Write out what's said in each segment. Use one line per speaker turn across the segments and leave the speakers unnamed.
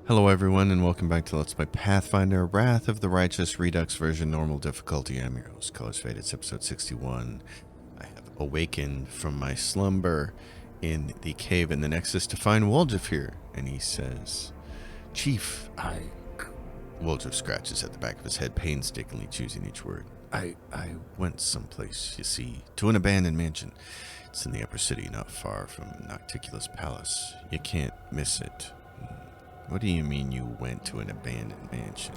Hello everyone and welcome back to Let's Play Pathfinder, Wrath of the Righteous, Redux version, normal difficulty. I'm your host, Colors Fade. It's episode 61. I have awakened from my slumber in the cave in the Nexus to find Woljif here. And he says, Chief, Woljif scratches at the back of his head, painstakingly choosing each word. I went someplace, you see, to an abandoned mansion. It's in the upper city, not far from Nocticulus Palace. You can't miss it. What do you mean you went to an abandoned mansion?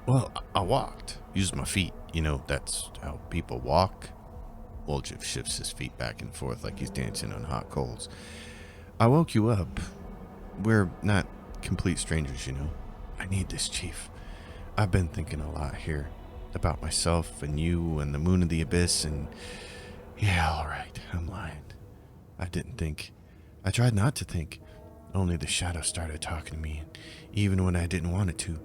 Well, I walked. Used my feet. You know, that's how people walk. Woljif shifts his feet back and forth like he's dancing on hot coals. I woke you up. We're not complete strangers, you know. I need this, Chief. I've been thinking a lot here. About myself and you and the moon of the abyss and... Yeah, alright, I'm lying. I didn't think. I tried not to think. Only the shadow started talking to me, and even when I didn't want it to,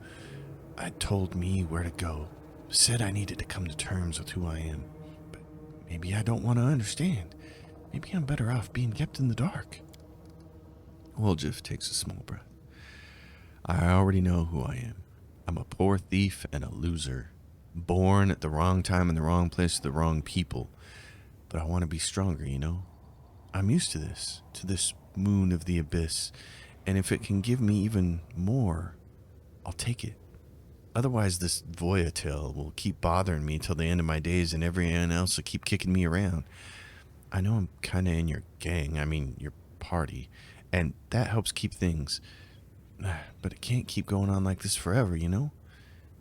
it told me where to go. Said I needed to come to terms with who I am. But maybe I don't want to understand. Maybe I'm better off being kept in the dark. Woljif takes a small breath. I already know who I am. I'm a poor thief and a loser. Born at the wrong time in the wrong place to the wrong people. But I want to be stronger, you know? I'm used to this moon of the abyss, and if it can give me even more, I'll take it. Otherwise, this Voyatil will keep bothering me till the end of my days, and everyone else will keep kicking me around. I know I'm kind of in your gang, your party, and that helps keep things. But it can't keep going on like this forever, you know?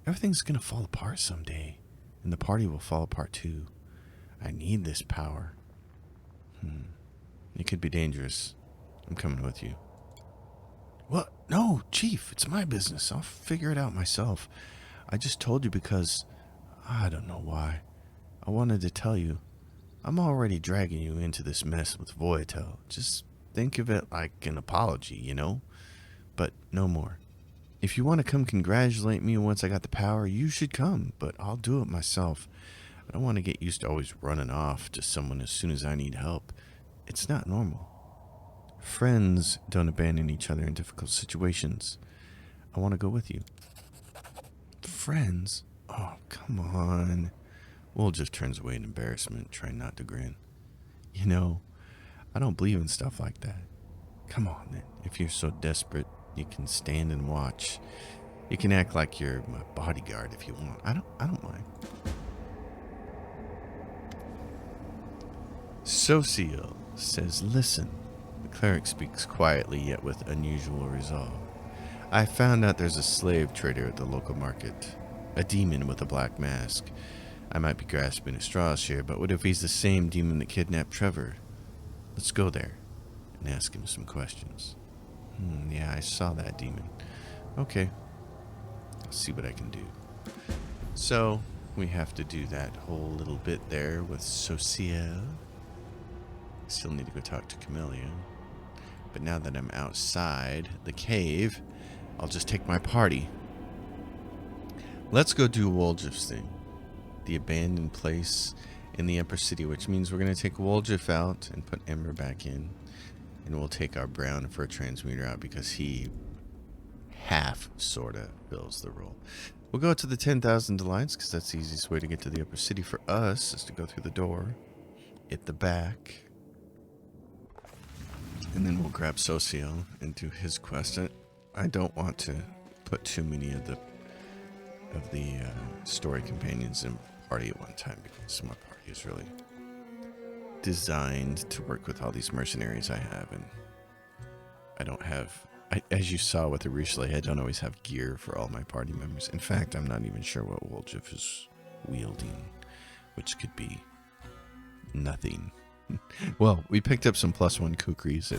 Everything's gonna fall apart someday, and the party will fall apart too. I need this power. It could be dangerous. I'm coming with you. What? No, Chief, it's my business. I'll figure it out myself. I just told you because I don't know why. I wanted to tell you. I'm already dragging you into this mess with Voyatil. Just think of it like an apology, you know? But no more. If you want to come congratulate me once I got the power, you should come, but I'll do it myself. I don't want to get used to always running off to someone as soon as I need help. It's not normal. Friends don't abandon each other in difficult situations. I want to go with you. Friends? Oh, come on. Woljif turns away in embarrassment, trying not to grin. You know, I don't believe in stuff like that. Come on, then. If you're so desperate, you can stand and watch. You can act like you're my bodyguard if you want. I don't mind. Sociel says, listen. The cleric speaks quietly yet with unusual resolve. I found out there's a slave trader at the local market. A demon with a black mask. I might be grasping at straws here, but what if he's the same demon that kidnapped Trevor? Let's go there and ask him some questions. Yeah, I saw that demon. Okay. I'll see what I can do. So, we have to do that whole little bit there with Sociel. Still need to go talk to Chameleon. But now that I'm outside the cave, I'll just take my party. Let's go do Woljif's thing. The abandoned place in the upper city, which means we're going to take Woljif out and put Ember back in. And we'll take our brown fur transmuter out because he sorta fills the role. We'll go to the 10,000 Delights because that's the easiest way to get to the upper city for us, is to go through the door at the back. And then we'll grab Sociel and do his quest. I don't want to put too many of the story companions in party at one time because my party is really designed to work with all these mercenaries I have, and I don't have, as you saw with the Richelieu, I don't always have gear for all my party members. In fact, I'm not even sure what Woljif is wielding, which could be nothing. Well, we picked up some +1 kukris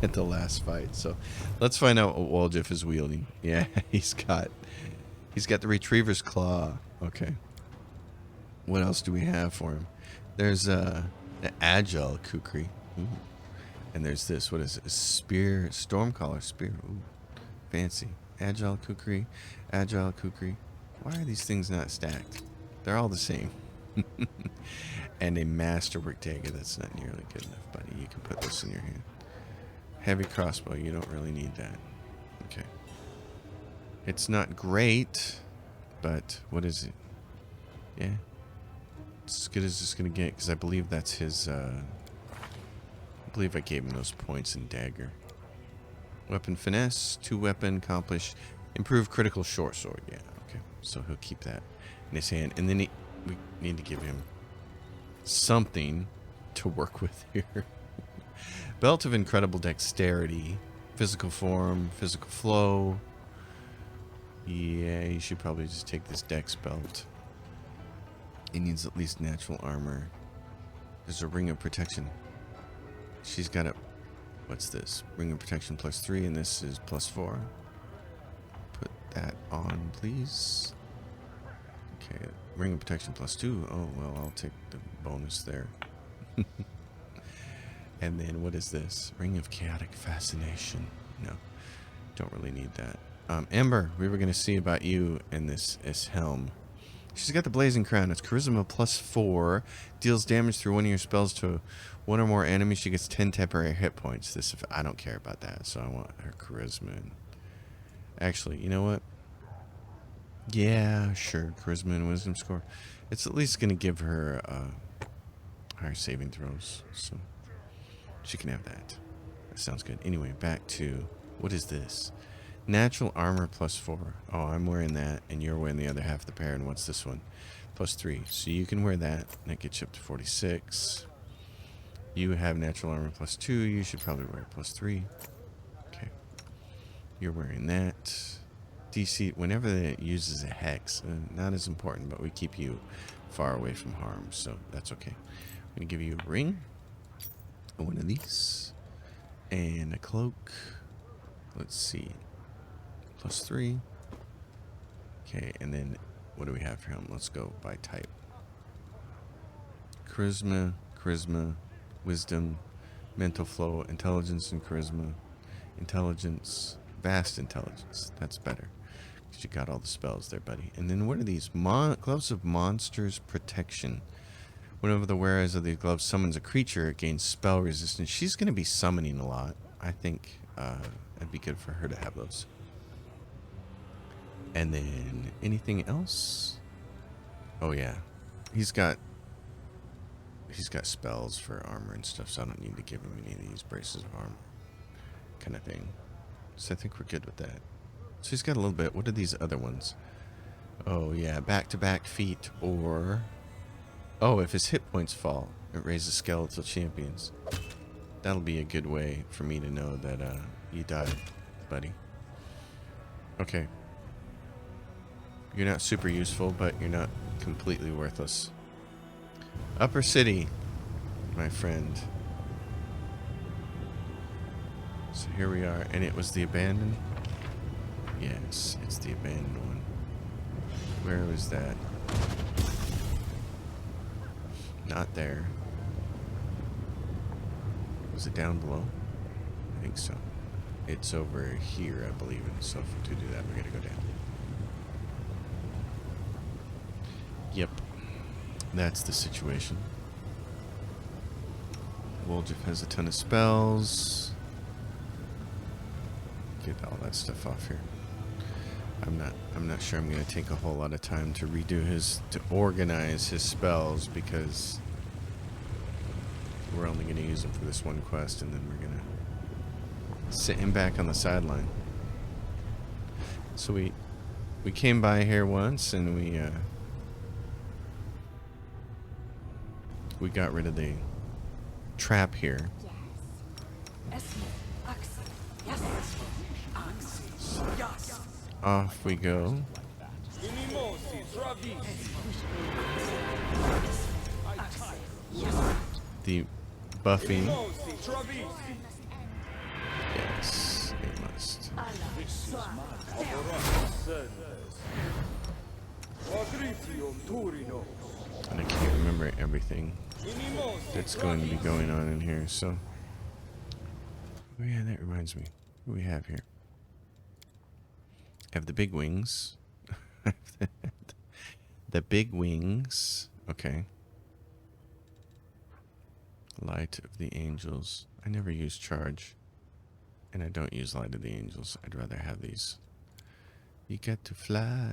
at the last fight, so let's find out what Woljif is wielding. Yeah, he's got the Retriever's Claw. Okay. What else do we have for him? There's an Agile kukri. Ooh. And there's this. What is it? A spear, Stormcaller spear. Ooh, fancy. Agile kukri. Why are these things not stacked? They're all the same. And a masterwork dagger. That's not nearly good enough, buddy. You can put this in your hand. Heavy crossbow. You don't really need that. Okay. It's not great, but what is it? Yeah. It's as good as it's going to get, because I believe that's his, I believe I gave him those points in dagger. Weapon finesse, 2 weapon, accomplish, improve critical short sword. Yeah, okay. So he'll keep that in his hand. And then we need to give him something to work with here. Belt of incredible dexterity, physical form, physical flow. Yeah, you should probably just take this dex belt. He needs at least natural armor. There's a ring of protection. She's got a... What's this? Ring of protection +3, and this is +4. Put that on, please. Okay, ring of protection +2. Oh, well, I'll take the bonus there. And then what is this? Ring of chaotic fascination. No, don't really need that. Ember, we were going to see about you and this helm. She's got the blazing crown. It's charisma +4. Deals damage through one of your spells to one or more enemies. She gets 10 temporary hit points. This, I don't care about that, so I want her charisma. And actually, you know what? Yeah, sure. Charisma and wisdom score. It's at least going to give her higher saving throws, so she can have that. That sounds good. Anyway, back to, what is this? Natural armor +4. Oh, I'm wearing that, and you're wearing the other half of the pair. And what's this one? +3. So you can wear that. That gets you up to 46. You have natural armor +2. You should probably wear +3. Okay. You're wearing that. DC, whenever it uses a hex, not as important, but we keep you far away from harm, so that's okay. I'm going to give you a ring. One of these. And a cloak. Let's see. +3. Okay, and then what do we have for him? Let's go by type. Charisma, wisdom, mental flow, intelligence and charisma, intelligence, vast intelligence. That's better. Because you got all the spells there, buddy. And then what are these? Gloves of Monsters Protection. Whenever the wearers of these gloves summons a creature, it gains spell resistance. She's going to be summoning a lot. I think it'd be good for her to have those. And then anything else? Oh yeah, he's got spells for armor and stuff, so I don't need to give him any of these braces of armor kind of thing. So I think we're good with that. So he's got a little bit. What are these other ones? Oh yeah, back-to-back feet, or oh, if his hit points fall, it raises skeletal champions. That'll be a good way for me to know that you died, buddy. Okay. You're not super useful, but you're not completely worthless. Upper City, my friend. So here we are, and it was the abandoned? Yes, it's the abandoned one. Where was that? Not there. Was it down below? I think so. It's over here, I believe, and so to do that, we're gonna go down. Yep, that's the situation. Woljif has a ton of spells. Get all that stuff off here. I'm not sure I'm gonna take a whole lot of time to to organize his spells, because we're only gonna use them for this one quest, and then we're gonna sit him back on the sideline. So we came by here once, and we got rid of the trap here. Off we go. The Buffy. Yes, it must. And I can't remember everything that's going to be going on in here, so. Oh yeah, that reminds me. What do we have here? Have the big wings. The big wings. Okay. Light of the angels. I never use charge. And I don't use Light of the Angels. I'd rather have these. You got to fly,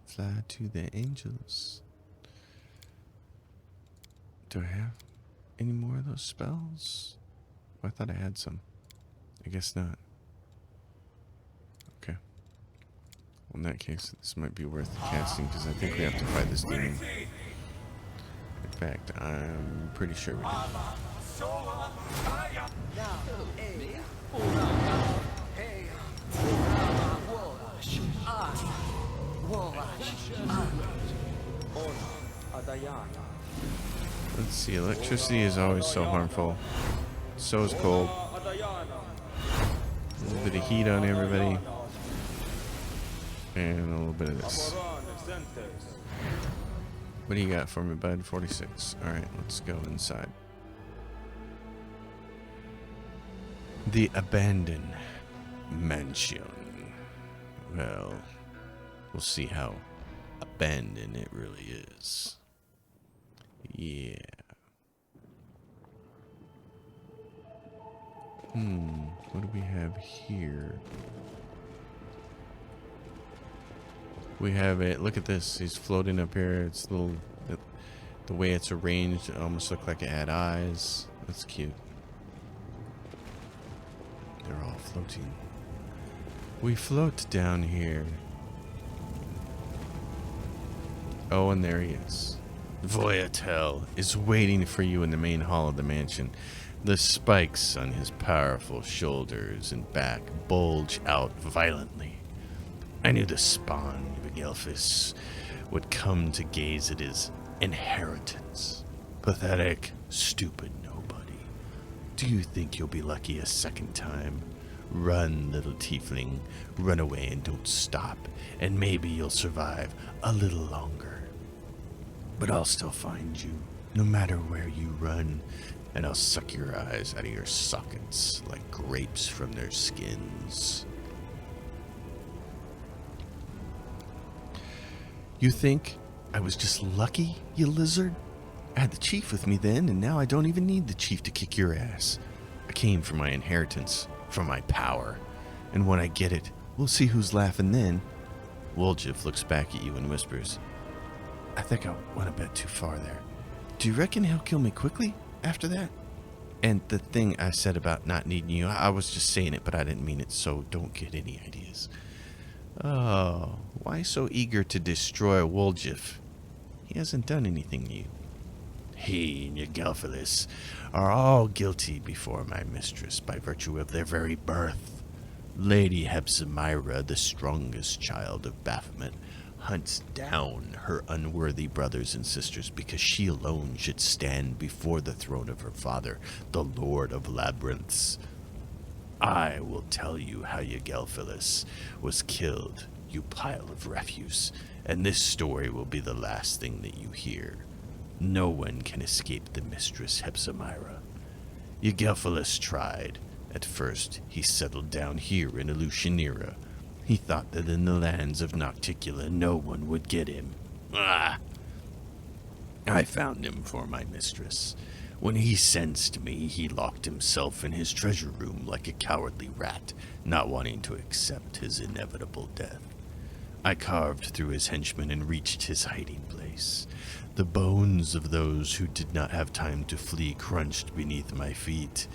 fly to the angels. Do I have any more of those spells? Oh, I thought I had some. I guess not. Okay. Well, in that case, this might be worth casting because I think we have to fight this demon. In fact, I'm pretty sure we do. Let's see, electricity is always so harmful. So is cold. A little bit of heat on everybody. And a little bit of this. What do you got for me, bud? 46. Alright, let's go inside. The abandoned mansion. Well, we'll see how abandoned it really is. Yeah. What do we have here? We have it. Look at this. He's floating up here. It's little. The way it's arranged, it almost looked like it had eyes. That's cute. They're all floating. We float down here. Oh, and there he is. Voyatel is waiting for you in the main hall of the mansion. The spikes on his powerful shoulders and back bulge out violently. I knew the spawn of Gelfis would come to gaze at his inheritance. Pathetic, stupid nobody. Do you think you'll be lucky a second time? Run, little tiefling. Run away and don't stop, and maybe you'll survive a little longer. But I'll still find you, no matter where you run, and I'll suck your eyes out of your sockets like grapes from their skins. You think I was just lucky, you lizard? I had the chief with me then, and now I don't even need the chief to kick your ass. I came for my inheritance, for my power, and when I get it, we'll see who's laughing then. Woljif looks back at you and whispers, I think I went a bit too far there. Do you reckon he'll kill me quickly after that? And the thing I said about not needing you, I was just saying it, but I didn't mean it, so don't get any ideas. Oh, why so eager to destroy Woljif? He hasn't done anything to you. He and your Gelfilis are all guilty before my mistress by virtue of their very birth. Lady Hepzibah, the strongest child of Baphomet, hunts down her unworthy brothers and sisters because she alone should stand before the throne of her father, the Lord of Labyrinths. I will tell you how your Gelfilis was killed, you pile of refuse, and this story will be the last thing that you hear. No one can escape the mistress Hepzibah. Your Gelfilis tried. At first, he settled down here in Elushanira. He thought that in the lands of Nocticula no one would get him. Ah! I found him for my mistress. When he sensed me, he locked himself in his treasure room like a cowardly rat, not wanting to accept his inevitable death. I carved through his henchmen and reached his hiding place. The bones of those who did not have time to flee crunched beneath my feet.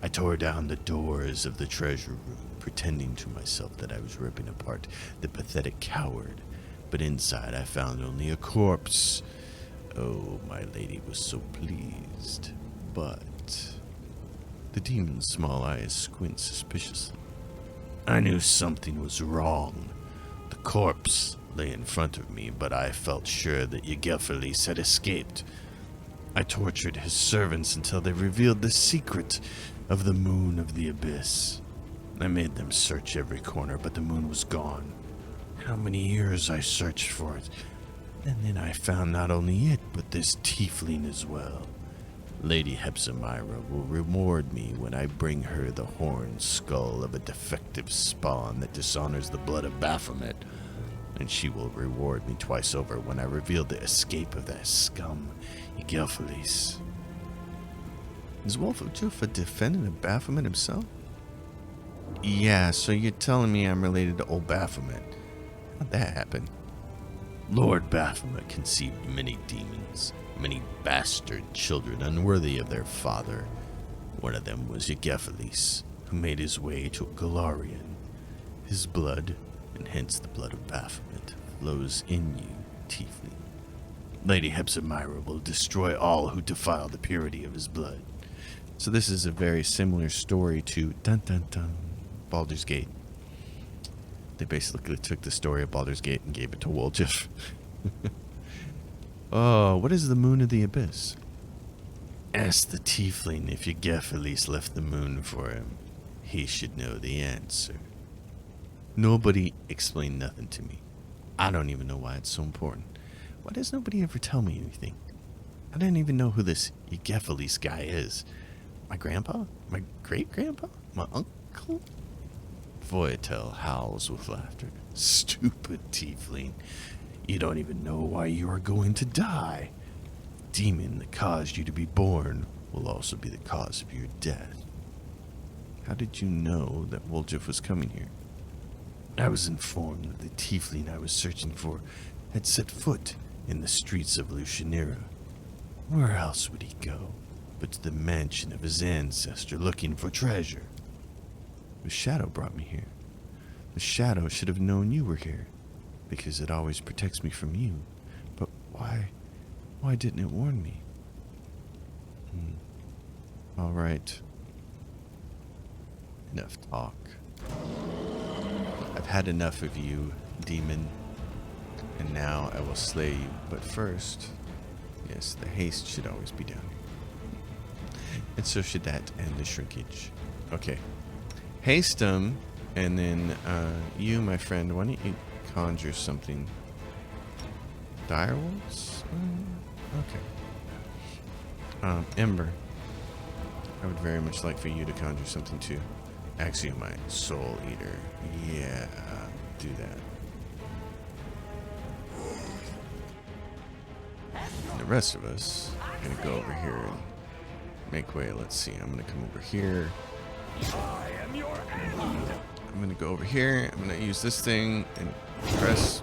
I tore down the doors of the treasure room, pretending to myself that I was ripping apart the pathetic coward, but inside I found only a corpse. Oh, my lady was so pleased, but... The demon's small eyes squint suspiciously. I knew something was wrong. The corpse lay in front of me, but I felt sure that Gelfilis had escaped. I tortured his servants until they revealed the secret of the moon of the abyss. I made them search every corner, but the moon was gone. How many years I searched for it, and then I found not only it, but this tiefling as well. Lady Hepzibah will reward me when I bring her the horned skull of a defective spawn that dishonors the blood of Baphomet, and she will reward me twice over when I reveal the escape of that scum, Gelfilis. Is Wolf of Juffa defending a Baphomet himself? Yeah, so you're telling me I'm related to old Baphomet. How'd that happen? Lord Baphomet conceived many demons, many bastard children unworthy of their father. One of them was Yegephiles, who made his way to Galarian. His blood, and hence the blood of Baphomet, flows in you, Tiefling. Lady Hepzibah will destroy all who defile the purity of his blood. So this is a very similar story to Dun Dun Dun, Baldur's Gate. They basically took the story of Baldur's Gate and gave it to Woljif. Oh, what is the Moon of the Abyss? Ask the Tiefling if Yegephiles left the moon for him. He should know the answer. Nobody explained nothing to me. I don't even know why it's so important. Why does nobody ever tell me anything? I didn't even know who this Yegephiles guy is. My grandpa? My great-grandpa? My uncle? Voyatel howls with laughter. Stupid Tiefling. You don't even know why you are going to die. Demon that caused you to be born will also be the cause of your death. How did you know that Woljif was coming here? I was informed that the Tiefling I was searching for had set foot in the streets of Lucianera. Where else would he go but to the mansion of his ancestor looking for treasure? The shadow brought me here. The shadow should have known you were here, because it always protects me from you. But why didn't it warn me? All right. Enough talk. I've had enough of you, demon, and now I will slay you. But first, yes, the haste should always be down. And so should that and the shrinkage. Okay. Haste them, and then you, my friend, why don't you conjure something? Direwolves? Okay. Ember, I would very much like for you to conjure something too. Axiomite, Soul Eater. Yeah, do that. And the rest of us are going to go over here and make way. Let's see, I'm going to come over here. I'm going to go over here. I'm going to use this thing and press.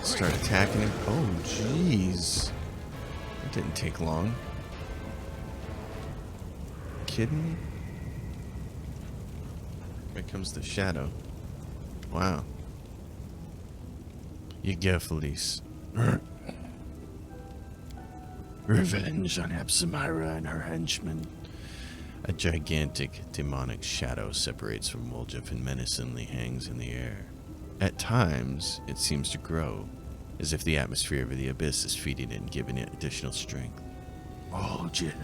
Start attacking him. Oh, jeez. That didn't take long. Kidding me? Here comes the shadow. Wow. Yegephiles. Revenge on Hepzibah and her henchmen. A gigantic demonic shadow separates from Woljif and menacingly hangs in the air. At times, it seems to grow, as if the atmosphere of the abyss is feeding it and giving it additional strength. Woljif.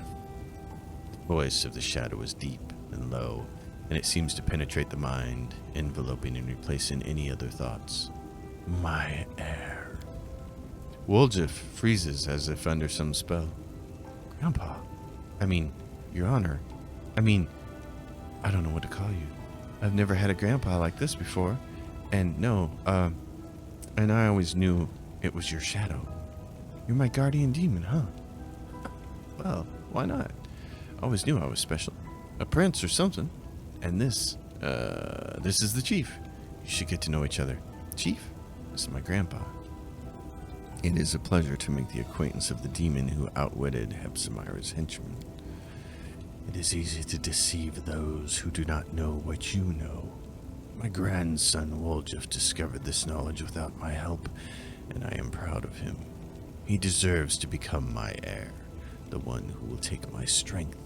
The voice of the shadow is deep and low, and it seems to penetrate the mind, enveloping and replacing any other thoughts. My heir. Woljif freezes as if under some spell. Grandpa. Your Honor. I don't know what to call you. I've never had a grandpa like this before. And no, and I always knew it was your shadow. You're my guardian demon, huh? Well, why not? I always knew I was special. A prince or something. And this is the chief. You should get to know each other. Chief, this is my grandpa. It is a pleasure to make the acquaintance of the demon who outwitted Hepzibah's henchman. It is easy to deceive those who do not know what you know. My grandson Woljif discovered this knowledge without my help, and I am proud of him. He deserves to become my heir, the one who will take my strength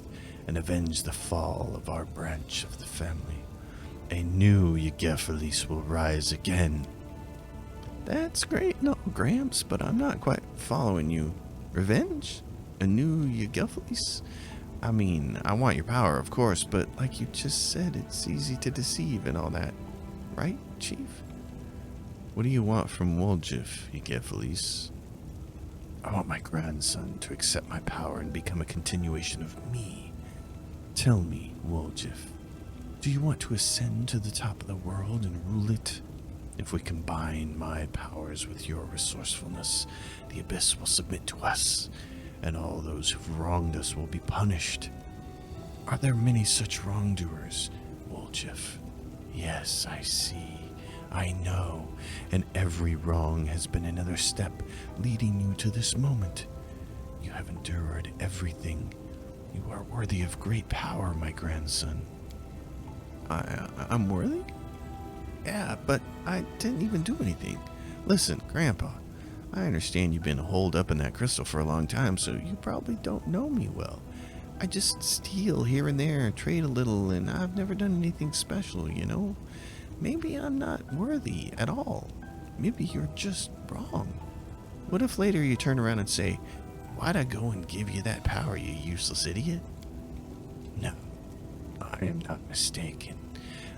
and avenge the fall of our branch of the family. A new Yegephiles will rise again. That's great, no, Gramps, but I'm not quite following you. Revenge? A new Yegephiles? I want your power, of course, but like you just said, it's easy to deceive and all that. Right, Chief? What do you want from Woljif, Yegephiles? I want my grandson to accept my power and become a continuation of me. Tell me, Woljif, do you want to ascend to the top of the world and rule it? If we combine my powers with your resourcefulness, the Abyss will submit to us, and all those who've wronged us will be punished. Are there many such wrongdoers, Woljif? Yes, I see. I know. And every wrong has been another step leading you to this moment. You have endured everything. You are worthy of great power, my grandson. I'm worthy? Yeah, but I didn't even do anything. Listen, Grandpa, I understand you've been holed up in that crystal for a long time, so you probably don't know me well. I just steal here and there, trade a little, and I've never done anything special, you know? Maybe I'm not worthy at all. Maybe you're just wrong. What if later you turn around and say, why'd I go and give you that power, you useless idiot? No, I am not mistaken.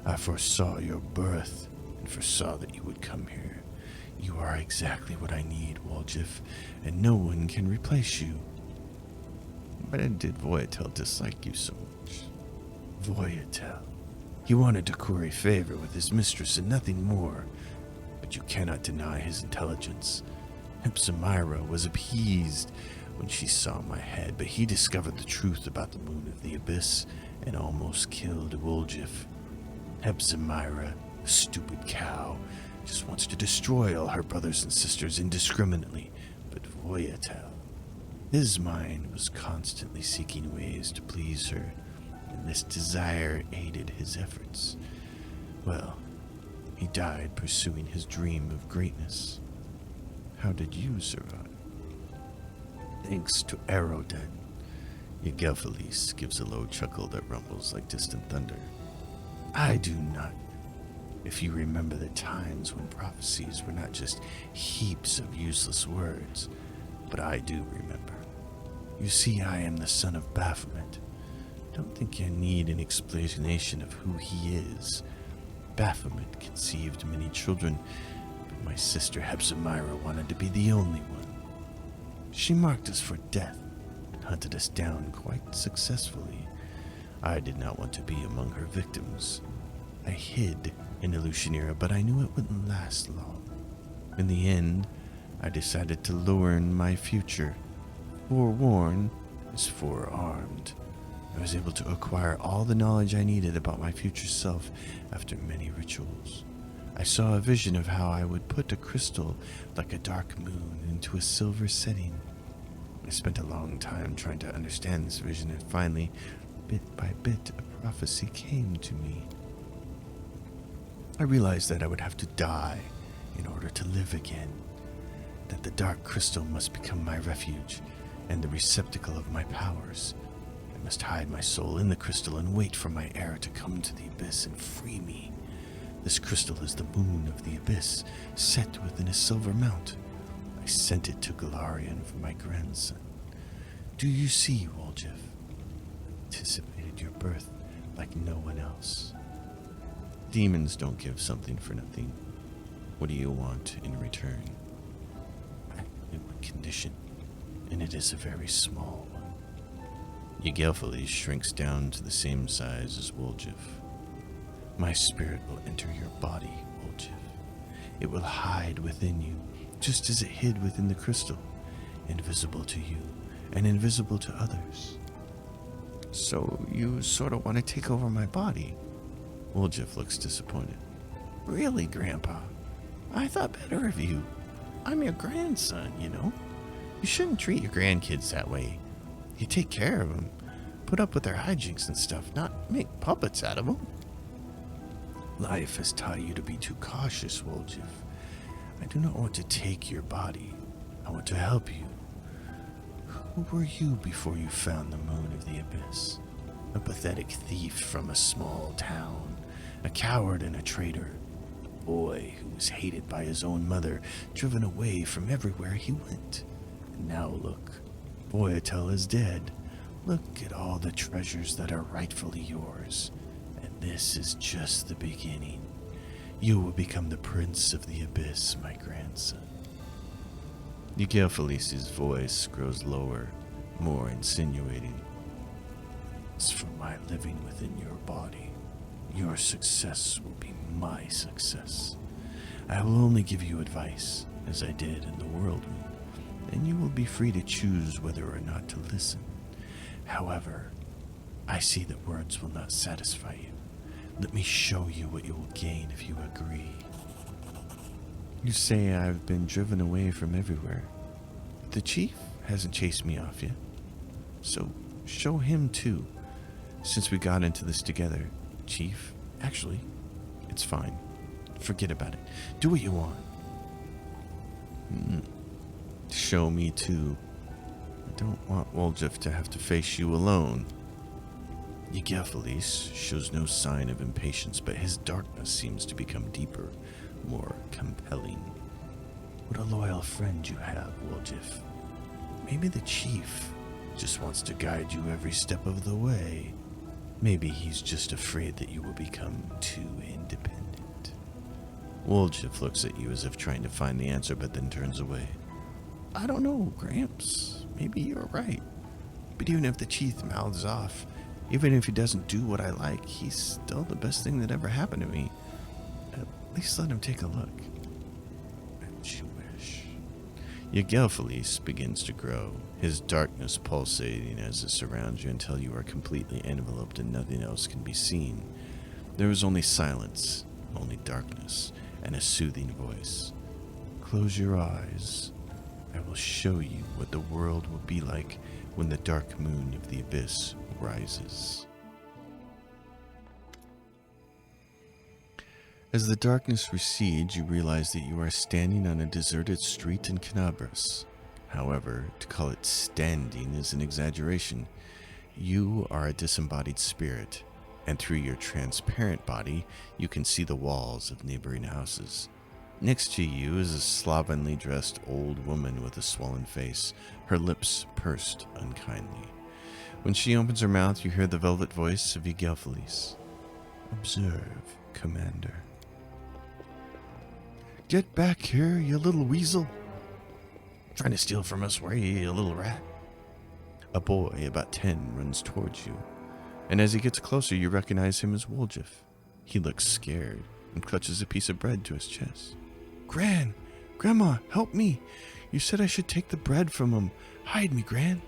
I foresaw your birth and foresaw that you would come here. You are exactly what I need, Woljif, and no one can replace you. Why did Voyatel dislike you so much? Voyatel. He wanted to curry favor with his mistress and nothing more, but you cannot deny his intelligence. Hepzibah was appeased when she saw my head, but he discovered the truth about the moon of the abyss and almost killed Woljif. Hepzibah, a stupid cow, just wants to destroy all her brothers and sisters indiscriminately, but Voyatel, his mind was constantly seeking ways to please her, and this desire aided his efforts. Well, he died pursuing his dream of greatness. How did you survive? Thanks to Aeroden. Yagelphalis gives a low chuckle that rumbles like distant thunder. I do not. If you remember the times when prophecies were not just heaps of useless words, but I do remember. You see, I am the son of Baphomet. Don't think you need an explanation of who he is. Baphomet conceived many children, but my sister Hepzibah wanted to be the only one. She marked us for death and hunted us down quite successfully. I did not want to be among her victims. I hid in Illusionera, but I knew it wouldn't last long. In the end, I decided to learn my future. Forewarned is forearmed. I was able to acquire all the knowledge I needed about my future self after many rituals. I saw a vision of how I would put a crystal like a dark moon into a silver setting. I spent a long time trying to understand this vision, and finally, bit by bit, a prophecy came to me. I realized that I would have to die in order to live again, that the dark crystal must become my refuge and the receptacle of my powers. I must hide my soul in the crystal and wait for my heir to come to the abyss and free me. This crystal is the moon of the abyss, set within a silver mount. I sent it to Galarian for my grandson. Do you see, Woljif? Anticipated your birth like no one else. Demons don't give something for nothing. What do you want in return? I only one condition, and it is a very small one. Yagelphalis shrinks down to the same size as Woljif. My spirit will enter your body, Woljif. It will hide within you, just as it hid within the crystal, invisible to you and invisible to others. So you sort of want to take over my body? Woljif looks disappointed. Really, Grandpa? I thought better of you. I'm your grandson, you know. You shouldn't treat your grandkids that way. You take care of them, put up with their hijinks and stuff, not make puppets out of them. Life has taught you to be too cautious, Woljif. I do not want to take your body. I want to help you. Who were you before you found the moon of the abyss? A pathetic thief from a small town, a coward and a traitor, a boy who was hated by his own mother, driven away from everywhere he went. And now look, Voyatel is dead. Look at all the treasures that are rightfully yours. And this is just the beginning. You will become the prince of the abyss, my grandson. Yagelphalis' voice grows lower, more insinuating. As for my living within your body, your success will be my success. I will only give you advice, as I did in the whirlwind, and you will be free to choose whether or not to listen. However, I see that words will not satisfy you. Let me show you what you will gain if you agree. You say I've been driven away from everywhere. The chief hasn't chased me off yet. So show him too. Since we got into this together, Chief, actually, it's fine. Forget about it. Do what you want. Show me too. I don't want Woljif to have to face you alone. Ygelfalis shows no sign of impatience, but his darkness seems to become deeper, more compelling. What a loyal friend you have, Woljif. Maybe the chief just wants to guide you every step of the way. Maybe he's just afraid that you will become too independent. Woljif looks at you as if trying to find the answer, but then turns away. I don't know, Gramps. Maybe you're right. But even if the chief mouths off, even if he doesn't do what I like, he's still the best thing that ever happened to me. At least let him take a look. As you wish. Ygelfalis begins to grow, his darkness pulsating as it surrounds you until you are completely enveloped and nothing else can be seen. There is only silence, only darkness, and a soothing voice. Close your eyes. I will show you what the world will be like when the dark moon of the abyss rises. As the darkness recedes, you realize that you are standing on a deserted street in Canabras. However, to call it standing is an exaggeration. You are a disembodied spirit, and through your transparent body, you can see the walls of neighboring houses. Next to you is a slovenly dressed old woman with a swollen face, her lips pursed unkindly. When she opens her mouth, you hear the velvet voice of Ygelfalis. Observe, Commander. Get back here, you little weasel. Trying to steal from us, were you, you little rat? A boy about 10 runs towards you, and as he gets closer, you recognize him as Woljif. He looks scared and clutches a piece of bread to his chest. Grandma, help me. You said I should take the bread from him. Hide me, Gran.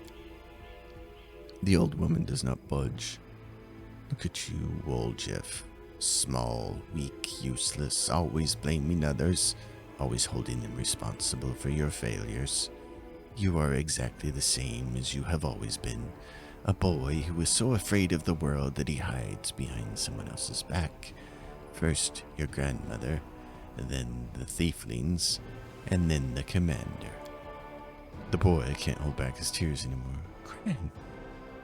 The old woman does not budge. Look at you, Woljif. Small, weak, useless, always blaming others, always holding them responsible for your failures. You are exactly the same as you have always been. A boy who is so afraid of the world that he hides behind someone else's back. First your grandmother, then the thieflings, and then the commander. The boy can't hold back his tears anymore. Gran,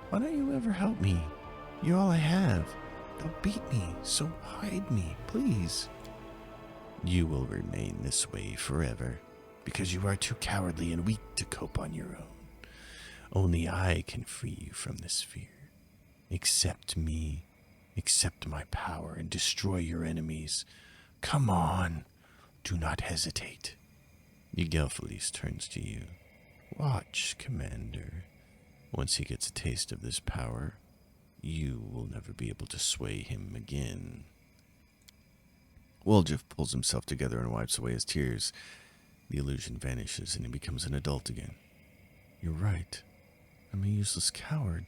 why don't you ever help me? You're all I have. They'll beat me, so hide me, please. You will remain this way forever, because you are too cowardly and weak to cope on your own. Only I can free you from this fear. Accept me, accept my power, and destroy your enemies. Come on, do not hesitate. Ygelfalis turns to you. Watch, Commander. Once he gets a taste of this power, you will never be able to sway him again. Woljif pulls himself together and wipes away his tears. The illusion vanishes and he becomes an adult again. You're right. I'm a useless coward.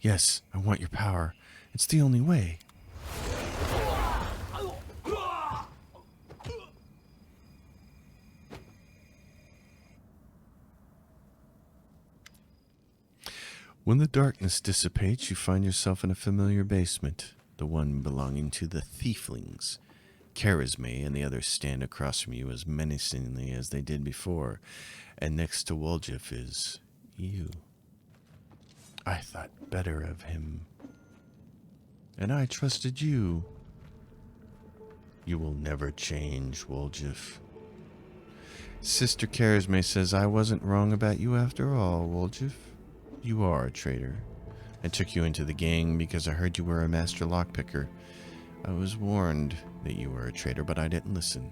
Yes, I want your power. It's the only way. When the darkness dissipates, you find yourself in a familiar basement, the one belonging to the thieflings. Charisme and the others stand across from you as menacingly as they did before, and next to Woljif is you. I thought better of him, and I trusted you. You will never change, Woljif. Sister Charisme says I wasn't wrong about you after all, Woljif. You are a traitor. I took you into the gang because I heard you were a master lockpicker. I was warned that you were a traitor, but I didn't listen.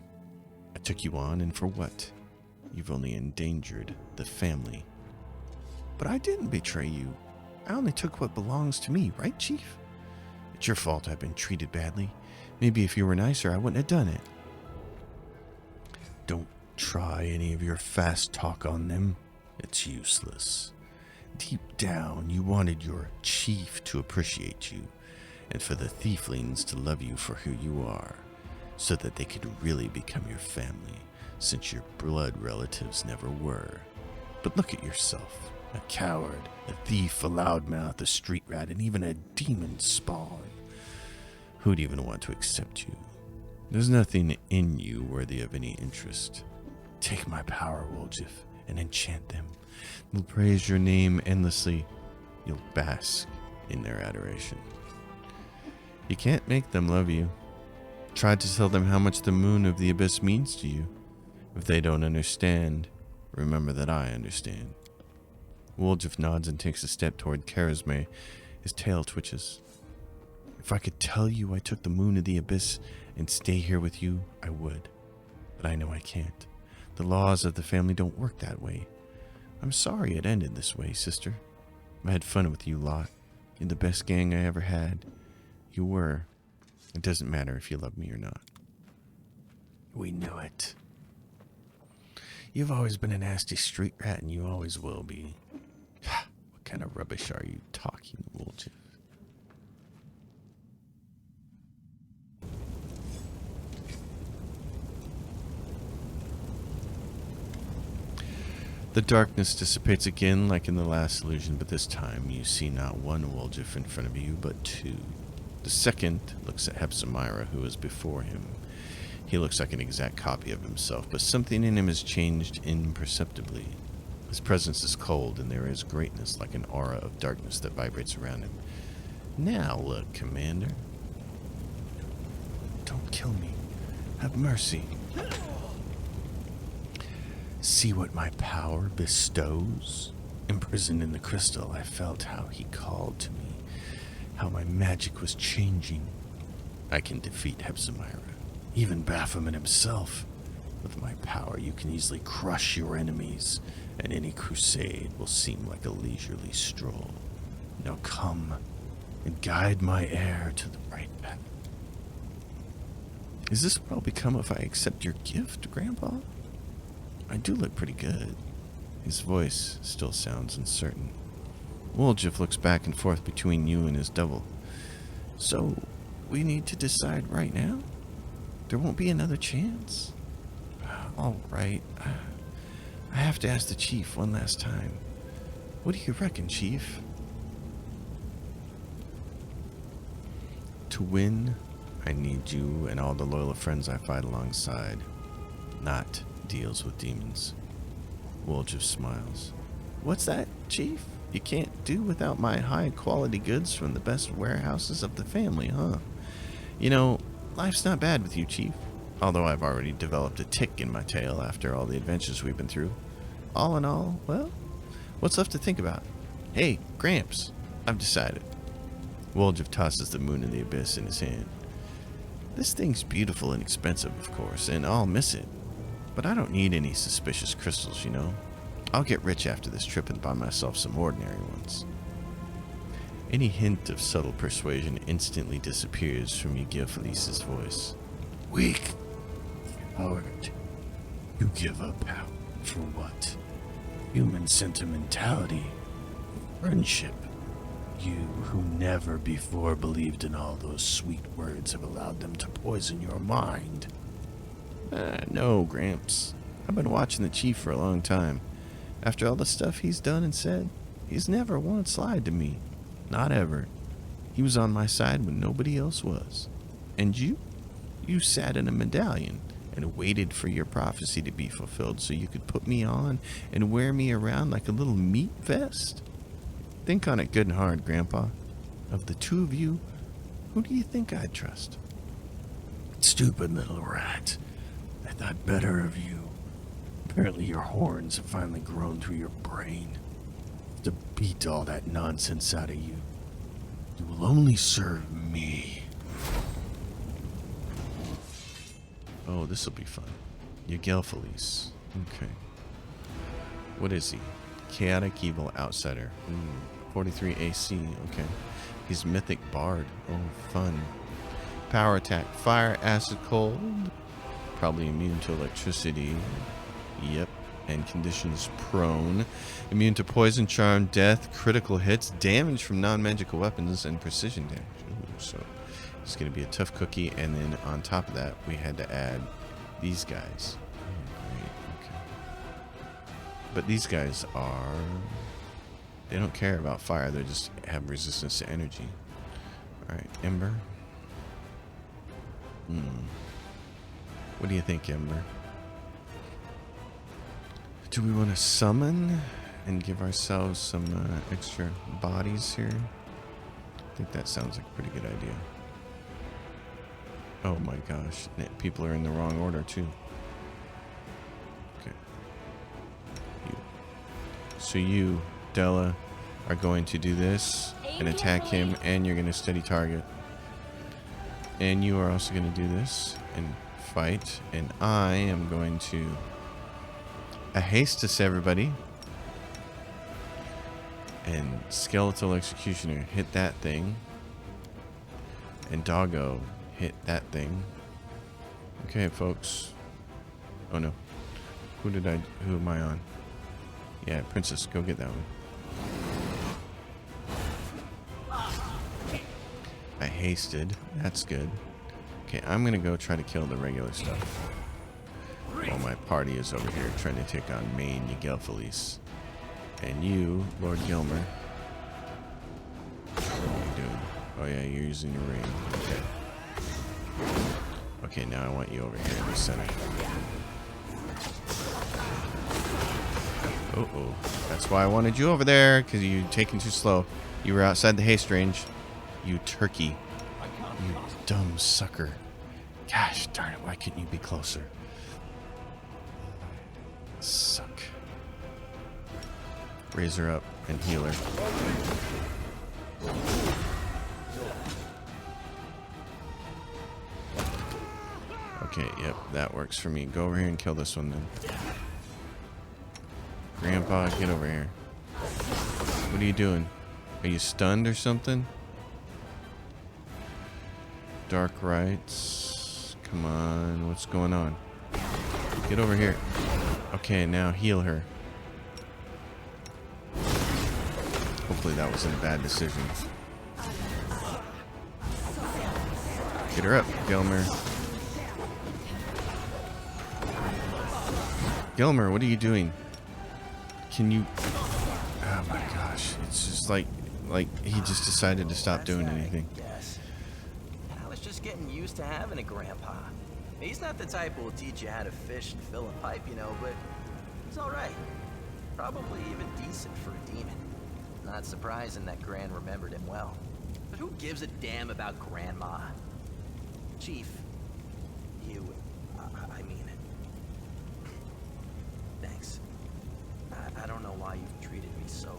I took you on, and for what? You've only endangered the family. But I didn't betray you. I only took what belongs to me, right, Chief? It's your fault I've been treated badly. Maybe if you were nicer, I wouldn't have done it. Don't try any of your fast talk on them. It's useless. deep down, you wanted your chief to appreciate you, and for the thieflings to love you for who you are, so that they could really become your family, since your blood relatives never were. But look at yourself. A coward, a thief, a loudmouth, a street rat, and even a demon spawn. Who'd even want to accept you? There's nothing in you worthy of any interest. Take my power, Woljif, and enchant them. They'll praise your name endlessly. You'll bask in their adoration. You can't make them love you. Try to tell them how much the moon of the abyss means to you. If they don't understand, remember that I understand. Woljif nods and takes a step toward Karazme. His tail twitches. If I could tell you I took the moon of the abyss and stay here with you, I would. But I know I can't. The laws of the family don't work that way. I'm sorry it ended this way, sister. I had fun with you lot. You're the best gang I ever had. You were. It doesn't matter if you love me or not. We knew it. You've always been a nasty street rat, and you always will be. What kind of rubbish are you talking, Woljif? The darkness dissipates again like in the last illusion, but this time you see not one Woljif in front of you, but two. The second looks at Hepzibah, who is before him. He looks like an exact copy of himself, but something in him has changed imperceptibly. His presence is cold, and there is greatness like an aura of darkness that vibrates around him. Now look, Commander. Don't kill me. Have mercy. See what my power bestows? Imprisoned in the crystal, I felt how he called to me, how my magic was changing. I can defeat Hepzibah, even Baphomet himself. With my power, you can easily crush your enemies, and any crusade will seem like a leisurely stroll. Now come and guide my heir to the right path. Is this what I'll become if I accept your gift, Grandpa? I do look pretty good. His voice still sounds uncertain. Woljif looks back and forth between you and his double. So, we need to decide right now? There won't be another chance? All right. I have to ask the chief one last time. What do you reckon, Chief? To win, I need you and all the loyal friends I fight alongside. Not deals with demons. Woljif smiles. What's that, Chief? You can't do without my high-quality goods from the best warehouses of the family, huh? You know, life's not bad with you, Chief. Although I've already developed a tick in my tail after all the adventures we've been through. All in all, well, what's left to think about? Hey, Gramps, I've decided. Woljif tosses the moon of the abyss in his hand. This thing's beautiful and expensive, of course, and I'll miss it. But I don't need any suspicious crystals, you know. I'll get rich after this trip and buy myself some ordinary ones. Any hint of subtle persuasion instantly disappears from Ygil Felice's voice. Weak. Coward. You give up power for what? Human sentimentality. Friendship. You who never before believed in all those sweet words have allowed them to poison your mind. No, Gramps. I've been watching the Chief for a long time. After all the stuff he's done and said, he's never once lied to me. Not ever. He was on my side when nobody else was. And you? You sat in a medallion and waited for your prophecy to be fulfilled so you could put me on and wear me around like a little meat vest? Think on it good and hard, Grandpa. Of the two of you, who do you think I'd trust? Stupid little rat. I thought better of you. Apparently your horns have finally grown through your brain. To beat all that nonsense out of you, you will only serve me. Oh, this will be fun. Ygil Felice. Okay. What is he? Chaotic Evil Outsider. 43 AC. Okay. He's Mythic Bard. Oh, fun. Power attack. Fire, acid, cold. Probably immune to electricity. Yep. and conditions prone. Immune to poison, charm, death, critical hits, damage from non-magical weapons, and precision damage. Ooh, so it's going to be a tough cookie. And then on top of that, we had to add these guys. Oh, great. Okay. But these guys are... They don't care about fire. They just have resistance to energy. Alright, Ember. What do you think, Ember? Do we want to summon and give ourselves some extra bodies here? I think that sounds like a pretty good idea. Oh my gosh. People are in the wrong order too. Okay. So you, Della, are going to do this and attack him, and you're going to steady target. And you are also going to do this and fight. And I am going to haste everybody. And Skeletal Executioner, hit that thing. And Doggo, hit that thing. Okay, folks. Oh no. Who am I on? Yeah, Princess, go get that one. I hasted. That's good. Okay, I'm gonna go try to kill the regular stuff. While my party is over here trying to take on Main Ygelfelice. And you, Lord Gilmer. What are you doing? Oh yeah, you're using your ring. Okay. Okay, now I want you over here in the center. Uh-oh. That's why I wanted you over there, because you're taking too slow. You were outside the haste range. You turkey. You dumb sucker. Gosh darn it, why couldn't you be closer? Suck. Raise her up and heal her. Okay, yep, that works for me. Go over here and kill this one then. Grandpa, get over here. What are you doing? Are you stunned or something? Dark rites. Come on, what's going on? Get over here. Okay, now heal her. Hopefully that wasn't a bad decision. Get her up, Gilmer. Gilmer, what are you doing? Can you... Oh my gosh. It's just like he just decided to stop doing anything.
I was just getting used to having a grandpa. He's not the type who will teach you how to fish and fill a pipe, you know, but he's alright. Probably even decent for a demon. Not surprising that Gran remembered him well. But who gives a damn about Grandma? Chief, you... I mean... Thanks. I don't know why you've treated me so...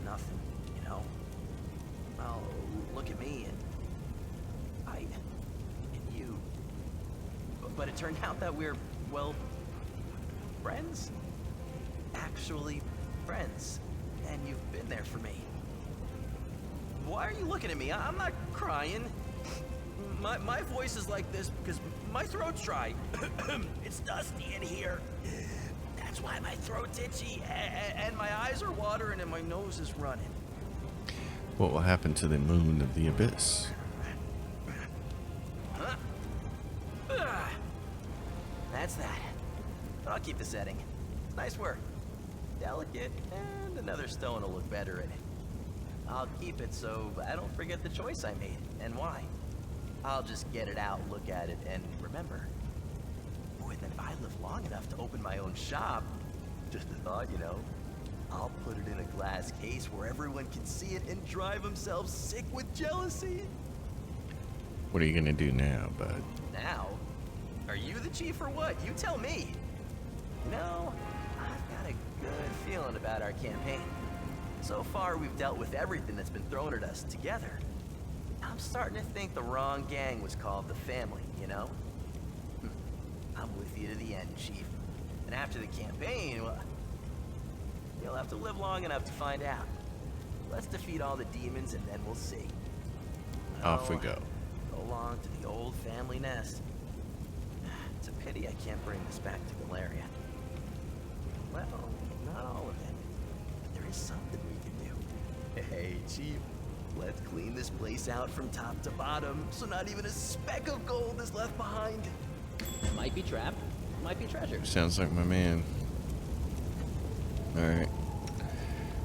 nothing, you know? Well, look at me and... and you... But it turned out that we're, well... friends? Actually, friends. And you've been there for me. Why are you looking at me? I'm not crying. My voice is like this because my throat's dry. It's dusty in here. That's why my throat's itchy and my eyes are watering and my nose is running.
What will happen to the moon of the abyss?
Huh? That's that. But I'll keep the setting. Nice work. Delicate, and another stone will look better in it. I'll keep it so I don't forget the choice I made, and why. I'll just get it out, look at it, and remember. Oh, and then if I live long enough to open my own shop, just a thought, you know, I'll put it in a glass case where everyone can see it and drive themselves sick with jealousy.
What are you gonna do now, bud?
Now? Are you the chief or what? You tell me. No. Good feeling about our campaign. So far, we've dealt with everything that's been thrown at us together. I'm starting to think the wrong gang was called the Family, you know? I'm with you to the end, Chief. And after the campaign, well, you'll have to live long enough to find out. Let's defeat all the demons and then we'll see.
Off we go.
Go long to the old family nest. It's a pity I can't bring this back to Valeria. Well, not all of it. But there is something we can do. Hey, Chief. Let's clean this place out from top to bottom, so not even a speck of gold is left behind.
Might be trap, might be treasure.
Sounds like my man. Alright.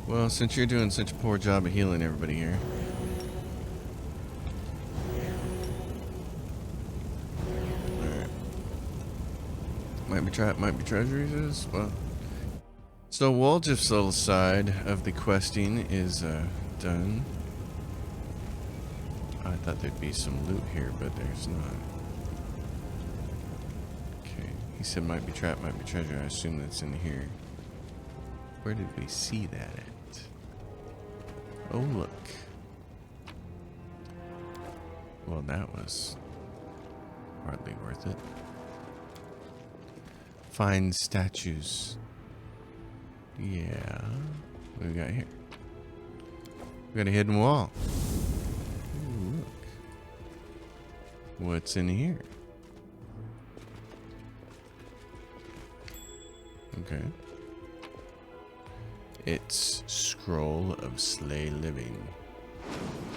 Well, since you're doing such a poor job of healing everybody here. Alright. Might be trap, might be treasure, he says. Well. So Waldriff's little side of the questing is done. I thought there'd be some loot here, but there's not. Okay. He said might be trap, might be treasure. I assume that's in here. Where did we see that at? Oh, look. Well, that was hardly worth it. Find statues. Yeah. What do we got here? We got a hidden wall. Ooh, look. What's in here? Okay. It's Scroll of Slay Living.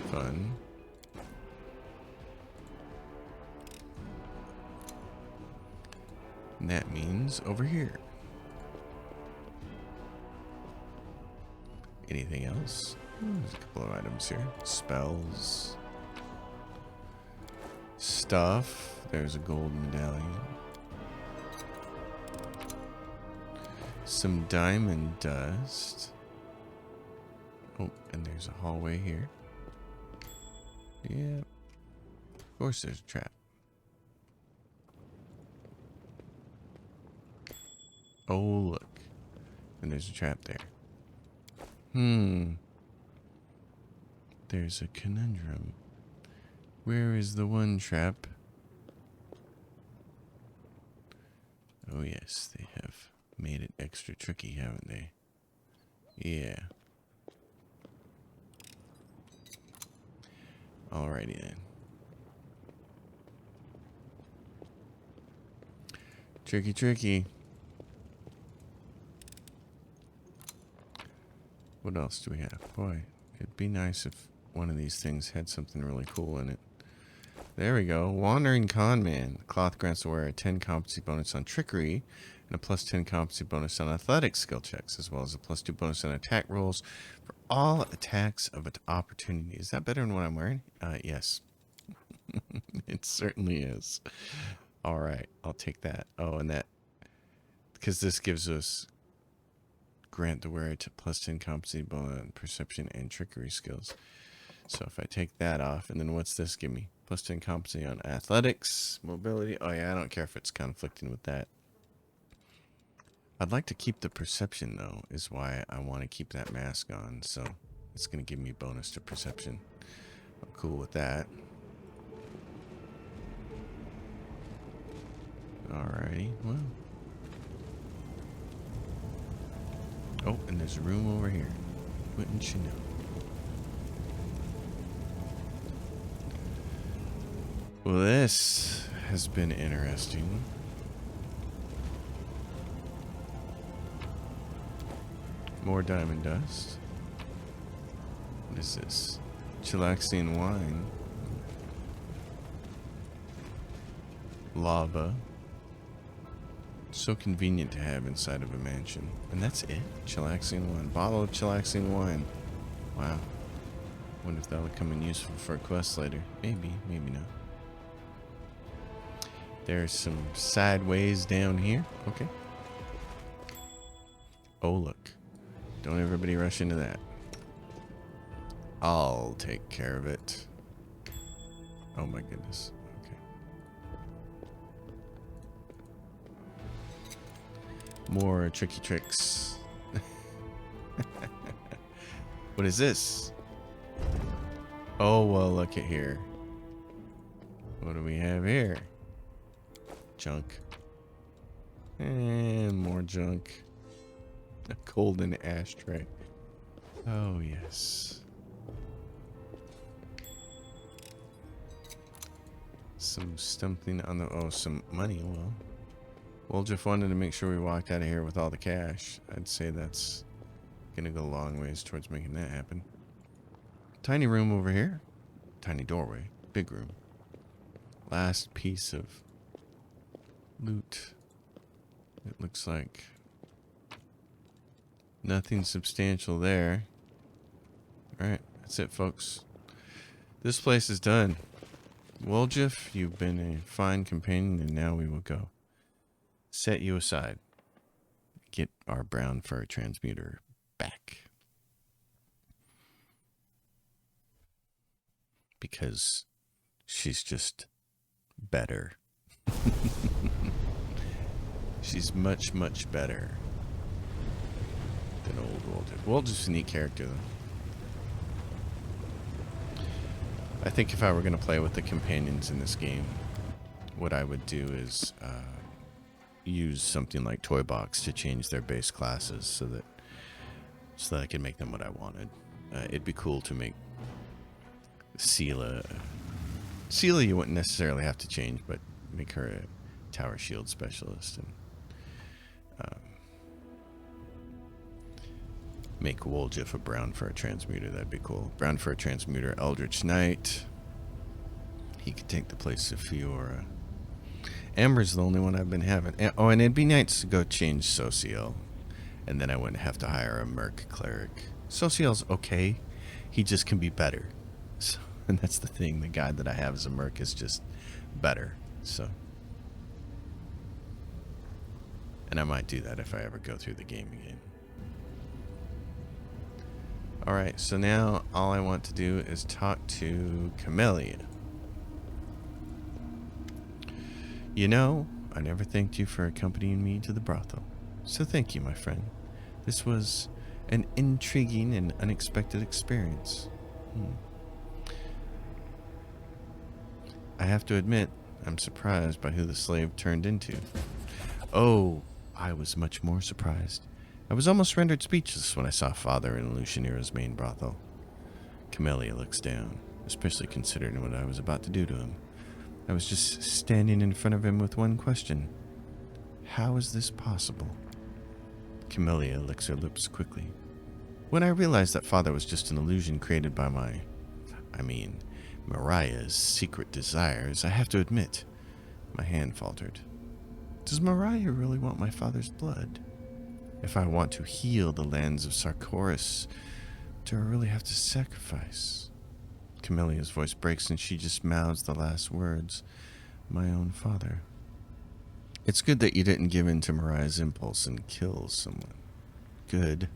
Fun. And that means over here. Anything else? There's a couple of items here. Spells. Stuff. There's a gold medallion. Some diamond dust. Oh, and there's a hallway here. Yeah. Of course there's a trap. Oh, look. And there's a trap there. There's a conundrum. Where is the one trap? Oh yes, they have made it extra tricky, haven't they? Yeah. Alrighty then. Tricky, tricky. What else do we have? Boy, it'd be nice if one of these things had something really cool in it. There we go. Wandering Con Man. The cloth grants the wearer a 10 competency bonus on trickery and a plus 10 competency bonus on athletics skill checks, as well as a plus 2 bonus on attack rolls for all attacks of an opportunity. Is that better than what I'm wearing? Yes. It certainly is. All right, I'll take that. Oh, and that, because this gives us grant the wearer to plus 10 competency bonus on perception and trickery skills. So if I take that off, and then what's this give me? Plus 10 competency on athletics, mobility. Oh yeah, I don't care if it's conflicting with that. I'd like to keep the perception though, is why I want to keep that mask on. So it's going to give me bonus to perception. I'm cool with that. Alrighty, well. Oh, and there's a room over here. Wouldn't you know? Well, this has been interesting. More diamond dust. What is this? Chilaxian wine. Lava. So convenient to have inside of a mansion. And that's it? Chilaxian wine. Bottle of Chilaxian wine. Wow. Wonder if that'll come in useful for a quest later. Maybe, maybe not. There's some sideways down here. Okay. Oh, look. Don't everybody rush into that. I'll take care of it. Oh my goodness. Okay. More tricky tricks. What is this? Oh, well, look at here. What do we have here? Junk. And more junk. A golden ashtray. Oh, yes. Some something on the... Oh, some money. Well, Well, just wanted to make sure we walked out of here with all the cash. I'd say that's gonna go a long ways towards making that happen. Tiny room over here. Tiny doorway. Big room. Last piece of loot. It looks like nothing substantial there. Alright, that's it, folks. This place is done. Woljif, you've been a fine companion, and now we will go. Set you aside. Get our brown fur transmuter back. Because she's just better. She's much, much better than old Woljif. Woljif's a neat character, though. I think if I were going to play with the companions in this game, what I would do is use something like Toy Box to change their base classes so that I could make them what I wanted. It'd be cool to make Seela you wouldn't necessarily have to change, but make her a tower shield specialist, and make Woljif a brown fur transmuter. That'd be cool. Brown fur transmuter, Eldritch Knight. He could take the place of Fiora. Amber's the only one I've been having. Oh, and it'd be nice to go change Sociel, and then I wouldn't have to hire a Merc cleric. Sociel's okay. He just can be better. So, and that's the thing. The guy that I have as a Merc is just better. So, and I might do that if I ever go through the game again. Alright, so now all I want to do is talk to Chameleon. You know, I never thanked you for accompanying me to the brothel. So thank you, my friend. This was an intriguing and unexpected experience. I have to admit, I'm surprised by who the slave turned into. Oh, I was much more surprised. I was almost rendered speechless when I saw Father in Lucianira's main brothel. Chameleon looks down, especially considering what I was about to do to him. I was just standing in front of him with one question. How is this possible? Chameleon licks her lips quickly. When I realized that Father was just an illusion created by Mariah's secret desires, I have to admit, my hand faltered. Does Mariah really want my father's blood? If I want to heal the lands of Sarkoris, do I really have to sacrifice? Chameleon's voice breaks and she just mouths the last words. My own father. It's good that you didn't give in to Mariah's impulse and kill someone. Good.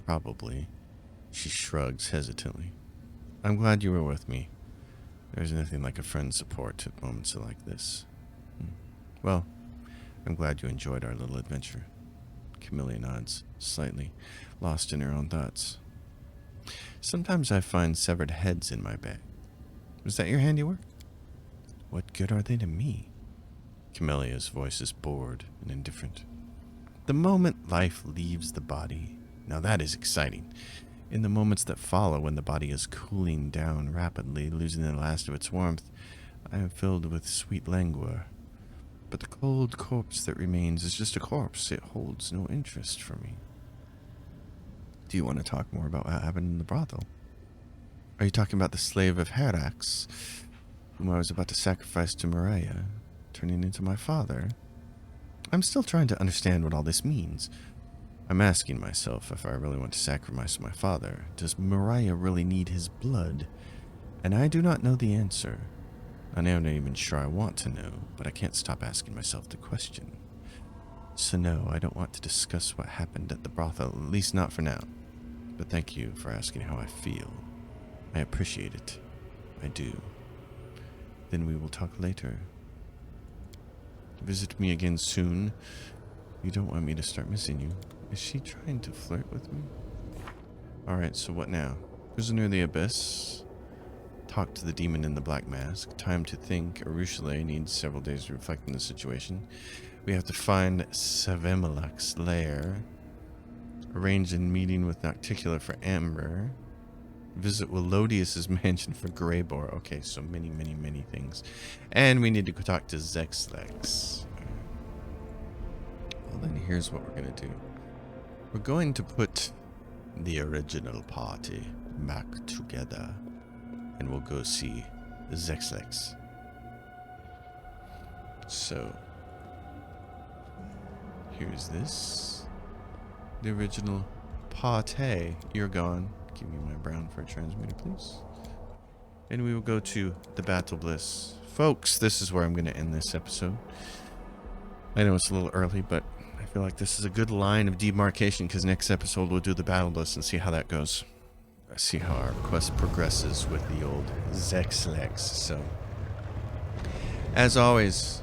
Probably. She shrugs hesitantly. I'm glad you were with me. There's nothing like a friend's support at moments like this. Well, I'm glad you enjoyed our little adventure. Chameleon nods, slightly lost in her own thoughts. Sometimes I find severed heads in my bag. Was that your handiwork? What good are they to me? Chameleon's voice is bored and indifferent. The moment life leaves the body, now that is exciting. In the moments that follow, when the body is cooling down rapidly, losing the last of its warmth, I am filled with sweet languor. But the cold corpse that remains is just a corpse. It holds no interest for me. Do you want to talk more about what happened in the brothel? Are you talking about the slave of Redux, whom I was about to sacrifice to Mariah, turning into my father? I'm still trying to understand what all this means. I'm asking myself if I really want to sacrifice my father. Does Mariah really need his blood? And I do not know the answer. I'm not even sure I want to know, but I can't stop asking myself the question. So no, I don't want to discuss what happened at the brothel, at least not for now. But thank you for asking how I feel. I appreciate it. I do. Then we will talk later. Visit me again soon. You don't want me to start missing you. Is she trying to flirt with me? Alright, so what now? Prisoner of the Abyss. Talk to the demon in the black mask. Time to think. Arushale needs several days to reflect on the situation. We have to find Savemalak's lair. Arrange a meeting with Nocticula for Amber. Visit Willodius's mansion for Greybor. Okay, so many things. And we need to go talk to Zexlex. then here's what we're going to do. We're going to put the original party back together, and we'll go see Zexlex. So, here's this. The original party. You're gone. Give me my brown for a transmitter, please. And we will go to the Battle Bliss. Folks, this is where I'm going to end this episode. I know it's a little early, but I feel like this is a good line of demarcation, because next episode we'll do the Battle Bliss and see how that goes. See how our quest progresses with the old Zexlex. So, as always,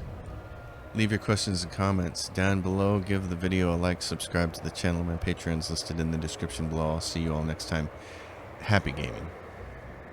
leave your questions and comments down below. Give the video a like, subscribe to the channel. My Patreon's listed in the description below. I'll see you all next time. Happy gaming.